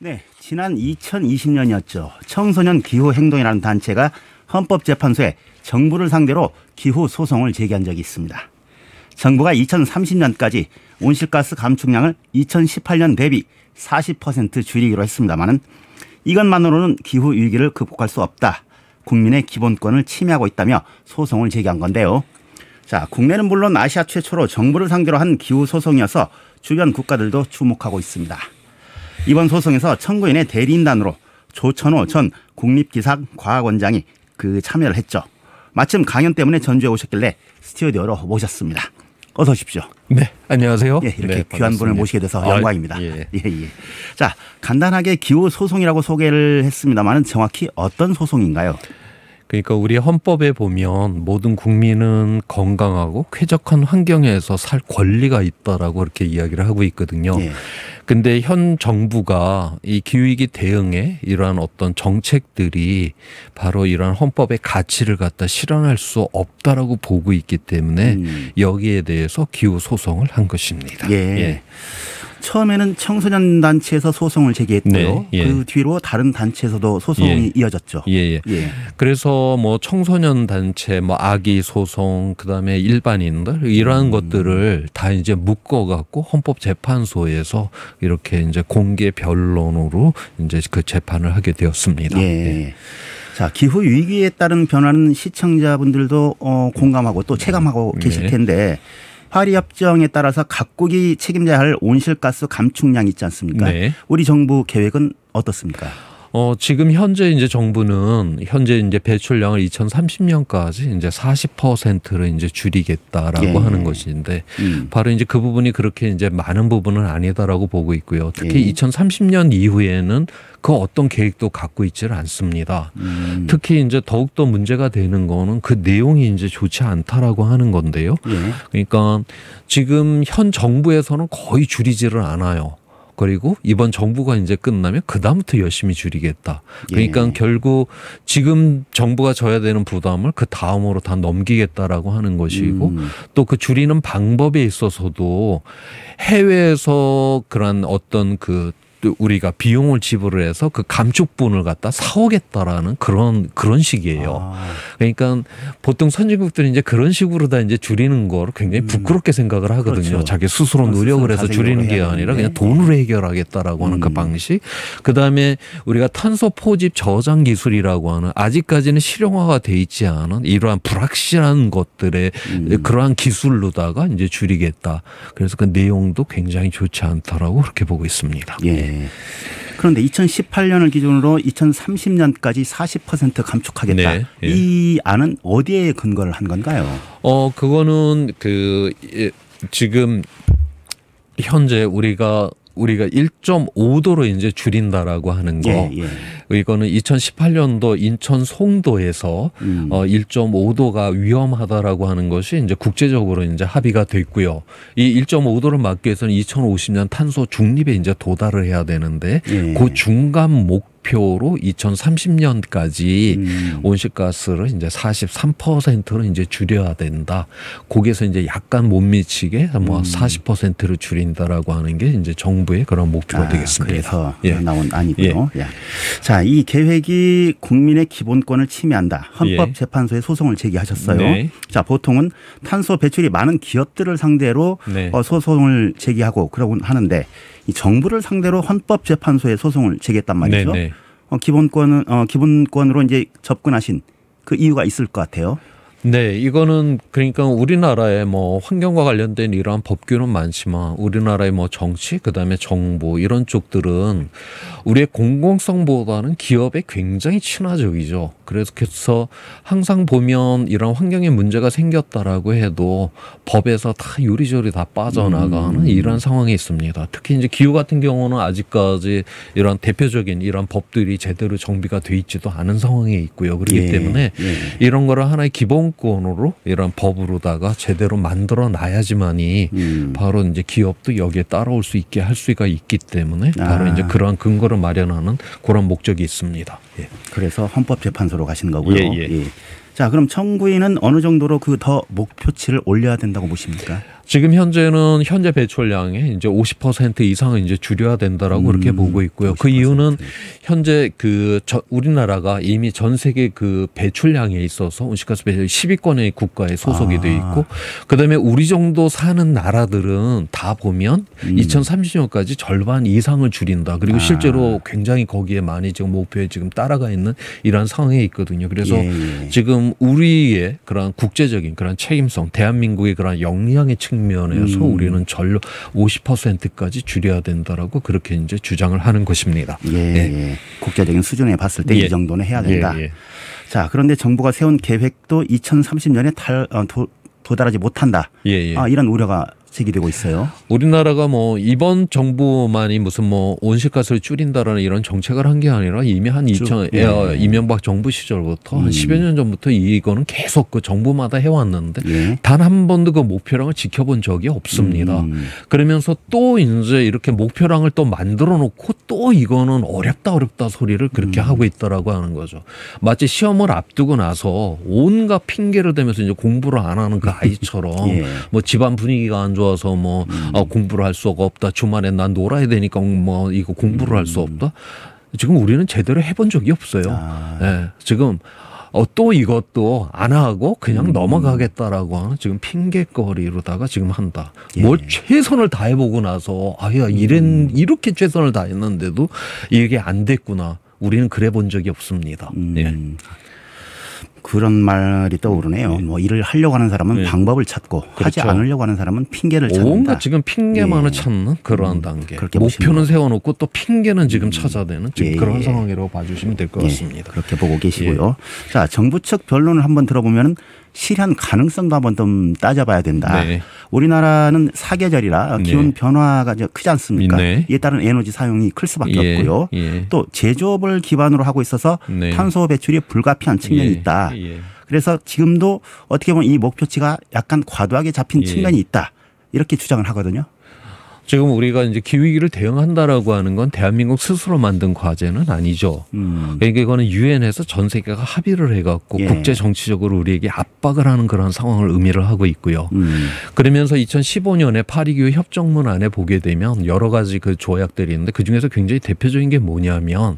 네, 지난 2020년이었죠. 청소년 기후행동이라는 단체가 헌법재판소에 정부를 상대로 기후 소송을 제기한 적이 있습니다. 정부가 2030년까지 온실가스 감축량을 2018년 대비 40% 줄이기로 했습니다마는 이것만으로는 기후 위기를 극복할 수 없다. 국민의 기본권을 침해하고 있다며 소송을 제기한 건데요. 자, 국내는 물론 아시아 최초로 정부를 상대로 한 기후 소송이어서 주변 국가들도 주목하고 있습니다. 이번 소송에서 청구인의 대리인단으로 조천호 전 국립기상과학원장이 참여를 했죠. 마침 강연 때문에 전주에 오셨길래 스튜디오로 모셨습니다. 어서 오십시오. 네, 안녕하세요. 예, 이렇게 네, 귀한 분을 모시게 돼서 영광입니다. 예. 자, 간단하게 기후 소송이라고 소개를 했습니다만 정확히 어떤 소송인가요? 그러니까 우리 헌법에 보면 모든 국민은 건강하고 쾌적한 환경에서 살 권리가 있다라고 이렇게 이야기를 하고 있거든요. 예. 근데 현 정부가 이 기후위기 대응에 이러한 어떤 정책들이 바로 이러한 헌법의 가치를 갖다 실현할 수 없다라고 보고 있기 때문에 여기에 대해서 기후 소송을 한 것입니다. 예. 처음에는 청소년 단체에서 소송을 제기했고요. 네, 그 뒤로 다른 단체에서도 소송이 이어졌죠. 예. 그래서 뭐 청소년 단체, 뭐 아기 소송, 그다음에 일반인들 이러한 것들을 다 이제 묶어 갖고 헌법재판소에서 이렇게 이제 공개 변론으로 이제 그 재판을 하게 되었습니다. 예. 자, 기후 위기에 따른 변화는 시청자분들도 공감하고 또 체감하고 계실 텐데 파리협정에 따라서 각국이 책임져야 할 온실가스 감축량이 있지 않습니까? 네. 우리 정부 계획은 어떻습니까? 지금 현재 이제 정부는 현재 이제 배출량을 2030년까지 이제 40%를 이제 줄이겠다라고 하는 것인데 바로 이제 그 부분이 그렇게 이제 많은 부분은 아니다라고 보고 있고요. 특히 2030년 이후에는 그 어떤 계획도 갖고 있지를 않습니다. 특히 이제 더욱더 문제가 되는 거는 그 내용이 이제 좋지 않다라고 하는 건데요. 그러니까 지금 현 정부에서는 거의 줄이지를 않아요. 그리고 이번 정부가 이제 끝나면 그다음부터 열심히 줄이겠다. 그러니까 결국 지금 정부가 져야 되는 부담을 그 다음으로 다 넘기겠다라고 하는 것이고 또 그 줄이는 방법에 있어서도 해외에서 그런 어떤 우리가 비용을 지불을 해서 그 감축분을 갖다 사오겠다라는 그런 식이에요. 그러니까 보통 선진국들이 이제 그런 식으로 다 이제 줄이는 거를 굉장히 부끄럽게 생각을 하거든요. 그렇죠. 자기 스스로 노력을 해서 줄이는 게 아니라 그냥 돈으로 해결하겠다라고 하는 그 방식. 그다음에 우리가 탄소 포집 저장 기술이라고 하는 아직까지는 실용화가 돼 있지 않은 이러한 불확실한 것들의 그러한 기술로다가 이제 줄이겠다. 그래서 그 내용도 굉장히 좋지 않다라고 그렇게 보고 있습니다. 예. 그런데 2018년을 기준으로 2030년까지 40% 감축하겠다. 네. 이 안은 어디에 근거를 한 건가요? 그거는 지금 현재 우리가 1.5도로 이제 줄인다라고 하는 거. 이거는 2018년도 인천 송도에서 1.5도가 위험하다라고 하는 것이 이제 국제적으로 이제 합의가 됐고요. 이 1.5도를 막기 위해서는 2050년 탄소 중립에 이제 도달을 해야 되는데 그 중간 목표로 2030년까지 온실가스를 이제 43%로 이제 줄여야 된다. 거기에서 이제 약간 못 미치게 뭐 40%를 줄인다라고 하는 게 이제 정부의 그런 목표가 되겠습니다. 그래서 나온 안이고요. 자, 이 계획이 국민의 기본권을 침해한다. 헌법재판소에 소송을 제기하셨어요. 자, 보통은 탄소 배출이 많은 기업들을 상대로 소송을 제기하고 그러곤 하는데 이 정부를 상대로 헌법재판소에 소송을 제기했단 말이죠. 기본권으로 이제 접근하신 그 이유가 있을 것 같아요. 네, 이거는 그러니까 우리나라의 뭐 환경과 관련된 이러한 법규는 많지만 우리나라의 뭐 정치, 그다음에 정보 이런 쪽들은 우리의 공공성보다는 기업에 굉장히 친화적이죠. 그래서 항상 보면 이런 환경에 문제가 생겼다라고 해도 법에서 다 요리조리 다 빠져나가는 이런 상황이 있습니다. 특히 이제 기후 같은 경우는 아직까지 이런 대표적인 이런 법들이 제대로 정비가 돼 있지도 않은 상황에 있고요. 그렇기 때문에 이런 거를 하나의 기본권으로 이런 법으로다가 제대로 만들어 놔야지만이 바로 이제 기업도 여기에 따라올 수 있게 할 수가 있기 때문에 바로 이제 그러한 근거를 마련하는 그런 목적이 있습니다. 그래서 헌법재판소로 가시는 거고요. 자, 그럼 청구인은 어느 정도로 그 더 목표치를 올려야 된다고 보십니까? 지금 현재는 현재 배출량의 이제 50% 이상은 이제 줄여야 된다라고 그렇게 보고 있고요. 50%. 그 이유는 현재 우리나라가 이미 전 세계 그 배출량에 있어서 온실가스 배출 10위권의 국가에 소속이 돼 있고, 그다음에 우리 정도 사는 나라들은 다 보면 2030년까지 절반 이상을 줄인다. 그리고 실제로 굉장히 거기에 많이 지금 목표에 지금 따라가 있는 이러한 상황에 있거든요. 그래서 지금 우리의 그런 국제적인 그런 책임성, 대한민국의 그런 역량의 측면에서 우리는 전력 50%까지 줄여야 된다라고 그렇게 이제 주장을 하는 것입니다. 예. 국제적인 수준에 봤을 때 이 정도는 해야 된다. 자, 그런데 정부가 세운 계획도 2030년에 도달하지 못한다. 이런 우려가 제기되고 있어요. 우리나라가 뭐 이번 정부만이 무슨 뭐 온실가스를 줄인다라는 이런 정책을 한 게 아니라 이미 한 이명박 정부 시절부터 한 10여 년 전부터 이거는 계속 그 정부마다 해왔는데 단 한 번도 그 목표량을 지켜본 적이 없습니다. 그러면서 또 이제 이렇게 목표량을 또 만들어 놓고 또 이거는 어렵다 소리를 그렇게 하고 있다라고 하는 거죠. 마치 시험을 앞두고 나서 온갖 핑계를 대면서 이제 공부를 안 하는 그 아이처럼 뭐 집안 분위기가 안 좋아서 뭐 공부를 할 수가 없다. 주말에 난 놀아야 되니까 뭐 이거 공부를 할 수 없다. 지금 우리는 제대로 해본 적이 없어요. 지금 또 이것도 안 하고 그냥 넘어가겠다라고 하는 지금 핑계거리로다가 지금 한다. 뭘 최선을 다해보고 나서 이렇게 최선을 다했는데도 이게 안 됐구나. 우리는 그래 본 적이 없습니다. 그런 말이 떠오르네요. 뭐 일을 하려고 하는 사람은 방법을 찾고 하지 않으려고 하는 사람은 핑계를 찾는다. 뭔가 지금 핑계만을 찾는 그러한 단계. 목표는 세워놓고 또 핑계는 지금 찾아내는 지금 그런 상황이라고 봐주시면 될 것 같습니다. 그렇게 보고 계시고요. 자, 정부 측 변론을 한번 들어보면 실현 가능성도 한번 좀 따져봐야 된다. 우리나라는 사계절이라 기온 변화가 크지 않습니까? 이에 따른 에너지 사용이 클 수밖에 없고요. 또 제조업을 기반으로 하고 있어서 탄소 배출이 불가피한 측면이 있다. 그래서 지금도 어떻게 보면 이 목표치가 약간 과도하게 잡힌 측면이 있다. 이렇게 주장을 하거든요. 지금 우리가 이제 기후위기를 대응한다라고 하는 건 대한민국 스스로 만든 과제는 아니죠. 그러니까 이거는 유엔에서 전 세계가 합의를 해갖고 국제 정치적으로 우리에게 압박을 하는 그런 상황을 의미를 하고 있고요. 그러면서 2015년에 파리기후 협정문안에 보게 되면 여러 가지 그 조약들이 있는데 그 중에서 굉장히 대표적인 게 뭐냐면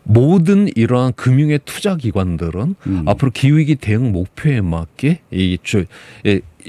모든 이러한 금융의 투자 기관들은 앞으로 기후위기 대응 목표에 맞게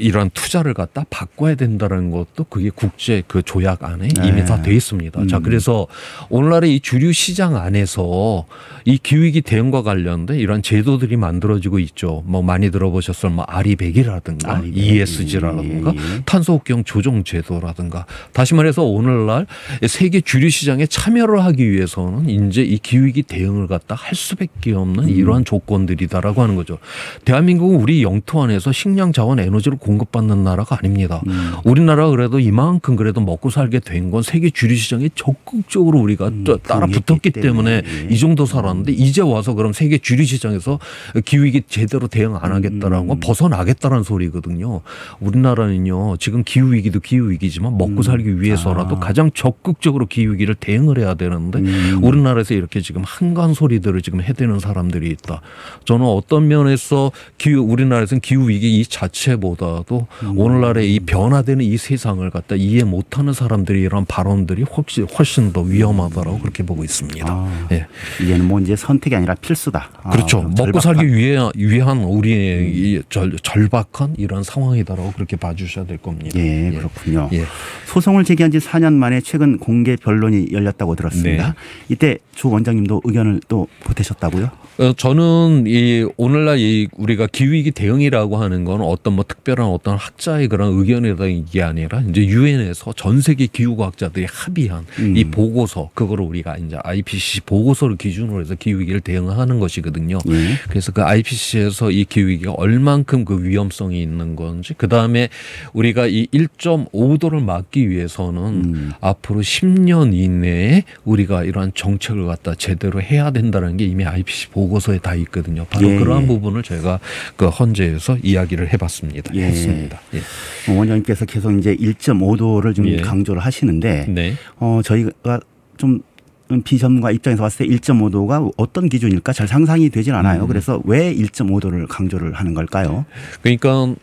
이런 투자를 갖다 바꿔야 된다는 것도 그게 국제 그 조약 안에 이미 다 돼 있습니다. 자, 그래서 오늘날의 이 주류 시장 안에서 이 기후위기 대응과 관련된 이런 제도들이 만들어지고 있죠. 뭐 많이 들어보셨을 뭐 RE100이라든가 ESG라든가 탄소환경 조정 제도라든가 다시 말해서 오늘날 세계 주류 시장에 참여를 하기 위해서는 이제 이 기후위기 대응을 갖다 할 수밖에 없는 이러한 조건들이다라고 하는 거죠. 대한민국은 우리 영토 안에서 식량 자원 에너지를 공급받는 나라가 아닙니다. 우리나라가 그래도 이만큼 그래도 먹고 살게 된 건 세계 주류 시장에 적극적으로 우리가 따라 붙었기 때문에 이 정도 살았는데 이제 와서 그럼 세계 주류 시장에서 기후위기 제대로 대응 안 하겠다라는 건 벗어나겠다는 소리거든요. 우리나라는요 지금 기후위기도 기후위기지만 먹고 살기 위해서라도 가장 적극적으로 기후위기를 대응을 해야 되는데 우리나라에서 이렇게 지금 한간 소리들을 지금 해대는 사람들이 있다. 저는 어떤 면에서 우리나라에서는 기후위기 이 자체보다도 오늘날의 이 변화되는 이 세상을 갖다 이해 못하는 사람들이 이런 발언들이 훨씬 더 위험하다라고 그렇게 보고 있습니다. 이제는 뭐 이제 선택이 아니라 필수다. 그렇죠. 먹고 살기 위한 우리의 이 절박한 이런 상황이다라고 그렇게 봐주셔야 될 겁니다. 그렇군요. 소송을 제기한 지 4년 만에 최근 공개 변론이 열렸다고 들었습니다. 이때 조 원장님도 의견을 또 보태셨다고요? 저는 오늘날 우리가 기후위기 대응이라고 하는 건 어떤 뭐 특별한 어떤 학자의 그런 의견이라는 게 아니라 이제 유엔에서 전 세계 기후과학자들이 합의한 이 보고서, 그거를 우리가 이제 IPCC 보고서를 기준으로 해서 기후위기를 대응하는 것이거든요. 그래서 그 IPCC에서 이 기후위기가 얼만큼 그 위험성이 있는 건지, 그 다음에 우리가 이 1.5도를 막기 위해서는 앞으로 10년 이내에 우리가 이러한 정책을 갖다 제대로 해야 된다는 게 이미 IPCC 보고서에 다 있거든요. 바로 그러한 부분을 제가 그 헌재에서 이야기를 해봤습니다. 했습니다. 원장님께서 계속 이제 1.5도를 좀 강조를 하시는데 저희가 좀 비전문가 입장에서 봤을 때 1.5도가 어떤 기준일까 잘 상상이 되질 않아요. 그래서 왜 1.5도를 강조를 하는 걸까요? 그러니까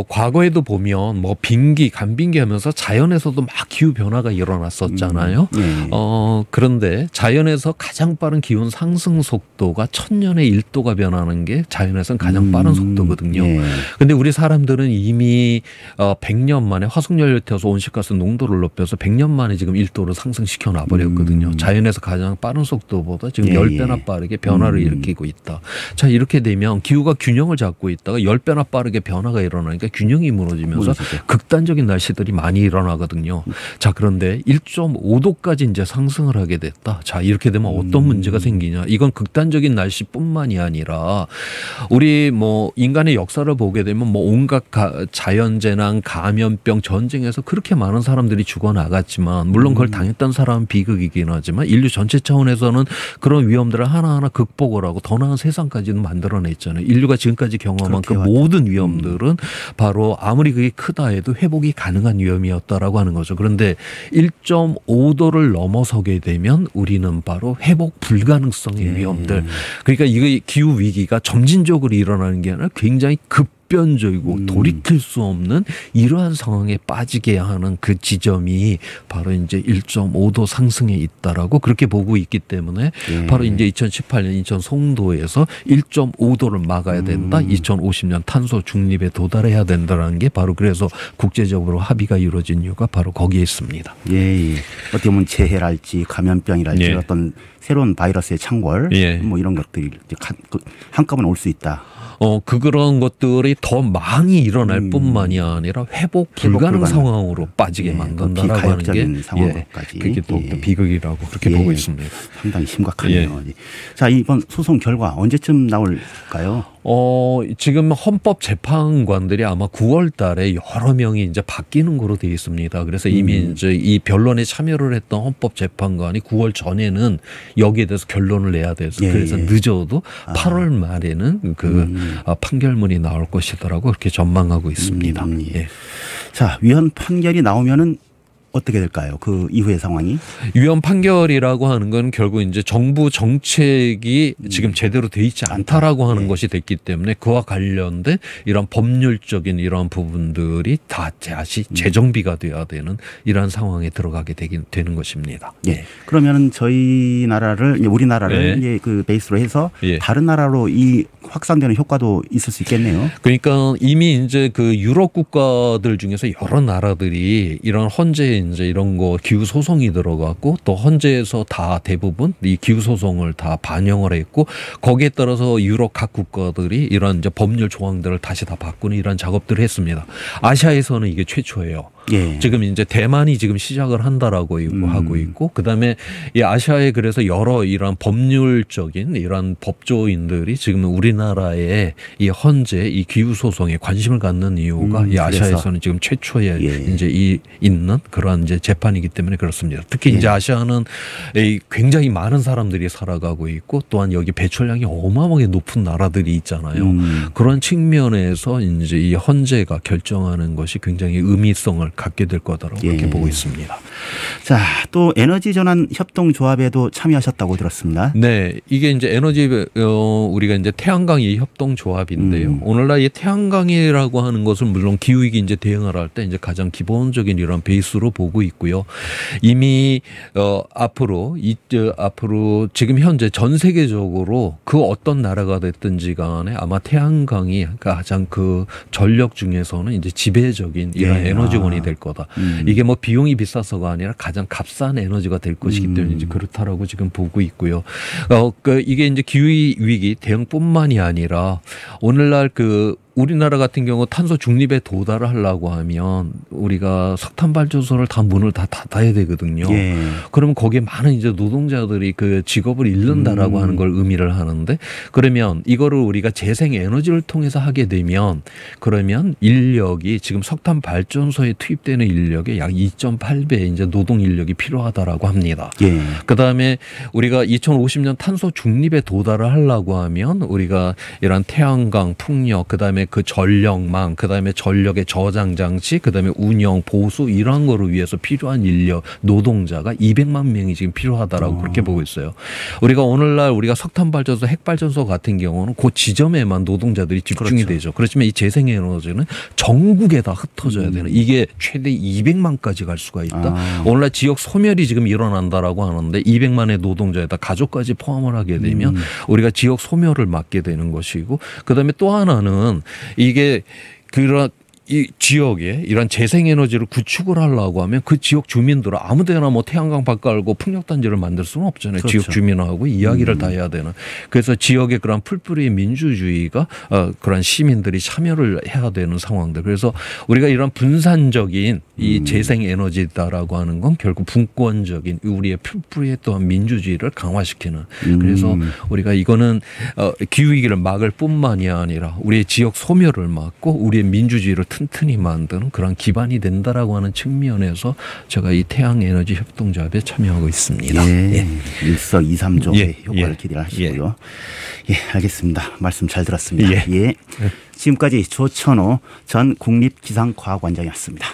과거에도 보면 뭐 빙기, 간빙기 하면서 자연에서도 막 기후 변화가 일어났었잖아요. 그런데 자연에서 가장 빠른 기온 상승 속도가 1000년에 1도가 변하는 게 자연에서는 가장 빠른 속도거든요. 근데 우리 사람들은 이미 100년 만에 화석연료 태워서 온실가스 농도를 높여서 100년 만에 지금 1도로 상승시켜 놔버렸거든요. 자연에서 가장 빠른 속도보다 지금 10배나 빠르게 변화를 일으키고 있다. 자, 이렇게 되면 기후가 균형을 잡고 있다가 10배나 빠르게 변화가 일어나니까 균형이 무너지면서 극단적인 날씨들이 많이 일어나거든요. 자, 그런데 1.5도까지 이제 상승을 하게 됐다. 자, 이렇게 되면 어떤 문제가 생기냐. 이건 극단적인 날씨뿐만이 아니라 우리 뭐 인간의 역사를 보게 되면 뭐 온갖 자연재난, 감염병, 전쟁에서 그렇게 많은 사람들이 죽어나갔지만 물론 그걸 당했던 사람은 비극이긴 하지만 인류 전체 차원에서는 그런 위험들을 하나하나 극복을 하고 더 나은 세상까지는 만들어냈잖아요. 인류가 지금까지 경험한 그 모든 위험들은 바로 아무리 그게 크다 해도 회복이 가능한 위험이었다라고 하는 거죠. 그런데 1.5도를 넘어서게 되면 우리는 바로 회복 불가능성의 위험들. 그러니까 이거 기후 위기가 점진적으로 일어나는 게 아니라 굉장히 급변적이고 돌이킬 수 없는 이러한 상황에 빠지게 하는 그 지점이 바로 이제 1.5도 상승에 있다라고 그렇게 보고 있기 때문에 바로 이제 2018년 인천 송도에서 1.5도를 막아야 된다. 2050년 탄소 중립에 도달해야 된다라는 게 바로 그래서 국제적으로 합의가 이루어진 이유가 바로 거기에 있습니다. 예. 어떻게 보면 재해랄지 감염병이랄지 어떤 새로운 바이러스의 창궐 뭐 이런 것들이 한꺼번에 올 수 있다. 그런 것들이 더 많이 일어날 뿐만이 아니라 회복 불가능 상황으로 빠지게 만든다라고 하는 게 상황까지. 그게 또 비극이라고 그렇게 보고 있습니다. 상당히 심각하네요. 자, 이번 소송 결과 언제쯤 나올까요? 지금 헌법재판관들이 아마 9월 달에 여러 명이 이제 바뀌는 거로 되어 있습니다. 그래서 이미 이제 이 변론에 참여를 했던 헌법재판관이 9월 전에는 여기에 대해서 결론을 내야 돼서 그래서 늦어도 8월 말에는 그 판결문이 나올 것이더라고 그렇게 전망하고 있습니다. 자, 위헌 판결이 나오면은 어떻게 될까요? 그 이후의 상황이? 위헌 판결이라고 하는 건 결국 이제 정부 정책이 지금 제대로 돼 있지 않다라고 하는 것이 됐기 때문에 그와 관련된 이런 법률적인 이런 부분들이 다 다시 재정비가 돼야 되는 이러한 상황에 들어가게 되는 것입니다. 그러면은 저희 나라를 우리나라를 이제 그 베이스로 해서 다른 나라로 이 확산되는 효과도 있을 수 있겠네요. 그러니까 이미 이제 그 유럽 국가들 중에서 여러 나라들이 이런 헌재 이제 이런 거 기후 소송이 들어갔고 또 헌재에서 다 대부분 이 기후 소송을 다 반영을 했고 거기에 따라서 유럽 각 국가들이 이런 이제 법률 조항들을 다시 다 바꾸는 이런 작업들을 했습니다. 아시아에서는 이게 최초예요. 지금 이제 대만이 지금 시작을 한다라고 하고 있고 그다음에 이 아시아에 그래서 여러 이런 법률적인 이런 법조인들이 지금 우리나라의 이 헌재 이 기후 소송에 관심을 갖는 이유가 이 아시아에서는 지금 최초에 이제 있는 그러한 이제 재판이기 때문에 그렇습니다. 특히 이제 아시아는 굉장히 많은 사람들이 살아가고 있고 또한 여기 배출량이 어마어마하게 높은 나라들이 있잖아요. 그런 측면에서 이제 이 헌재가 결정하는 것이 굉장히 의미성을 갖게 될 거다라고 그렇게 보고 있습니다. 자, 또 에너지 전환 협동조합에도 참여하셨다고 들었습니다. 네, 이게 이제 에너지 우리가 이제 태양광이 협동조합인데요. 오늘날 이 태양광이라고 하는 것은 물론 기후위기 이제 대응을 할 때 이제 가장 기본적인 이런 베이스로 보고 있고요. 이미 앞으로 지금 현재 전 세계적으로 그 어떤 나라가 됐든지 간에 아마 태양광이 가장 그 전력 중에서는 이제 지배적인 이런 에너지원이 될 거다. 이게 뭐 비용이 비싸서가 아니라 가장 값싼 에너지가 될 것이기 때문에 이제 그렇다라고 지금 보고 있고요. 이게 이제 기후위기 대응뿐만이 아니라 오늘날 그 우리나라 같은 경우 탄소 중립에 도달을 하려고 하면 우리가 석탄 발전소를 다 문을 다 닫아야 되거든요. 그러면 거기에 많은 이제 노동자들이 그 직업을 잃는다라고 하는 걸 의미를 하는데 그러면 이거를 우리가 재생 에너지를 통해서 하게 되면 그러면 인력이 지금 석탄 발전소에 투입되는 인력의 약 2.8배 이제 노동 인력이 필요하다라고 합니다. 그다음에 우리가 2050년 탄소 중립에 도달을 하려고 하면 우리가 이런 태양광, 풍력 그다음에 그다음에 그 전력망, 그다음에 전력의 저장 장치, 그다음에 운영, 보수 이러한 거를 위해서 필요한 인력, 노동자가 200만 명이 지금 필요하다라고 그렇게 보고 있어요. 우리가 오늘날 우리가 석탄 발전소, 핵 발전소 같은 경우는 그 지점에만 노동자들이 집중이 되죠. 그렇지만 이 재생에너지는 전국에 다 흩어져야 되는, 이게 최대 200만까지 갈 수가 있다. 오늘날 지역 소멸이 지금 일어난다라고 하는데 200만의 노동자에다 가족까지 포함을 하게 되면 우리가 지역 소멸을 막게 되는 것이고, 그다음에 또 하나는 이게 그런 이 지역에 이런 재생에너지를 구축을 하려고 하면 그 지역 주민들은 아무데나 뭐 태양광 밭 깔고 풍력단지를 만들 수는 없잖아요. 그렇죠. 지역 주민하고 이야기를 다 해야 되는. 그래서 지역의 그런 풀뿌리 민주주의가 그런 시민들이 참여를 해야 되는 상황들. 그래서 우리가 이런 분산적인 이 재생에너지다라고 하는 건 결국 분권적인 우리의 풀뿌리의 또한 민주주의를 강화시키는. 그래서 우리가 이거는 기후위기를 막을 뿐만이 아니라 우리의 지역 소멸을 막고 우리의 민주주의를 튼튼히 만드는 그런 기반이 된다라고 하는 측면에서 제가 이 태양에너지 협동조합에 참여하고 있습니다. 예. 예. 일석이삼조의 효과를 기대를 하시고요. 예, 알겠습니다. 말씀 잘 들었습니다. 예. 지금까지 조천호 전 국립기상과학원장이었습니다.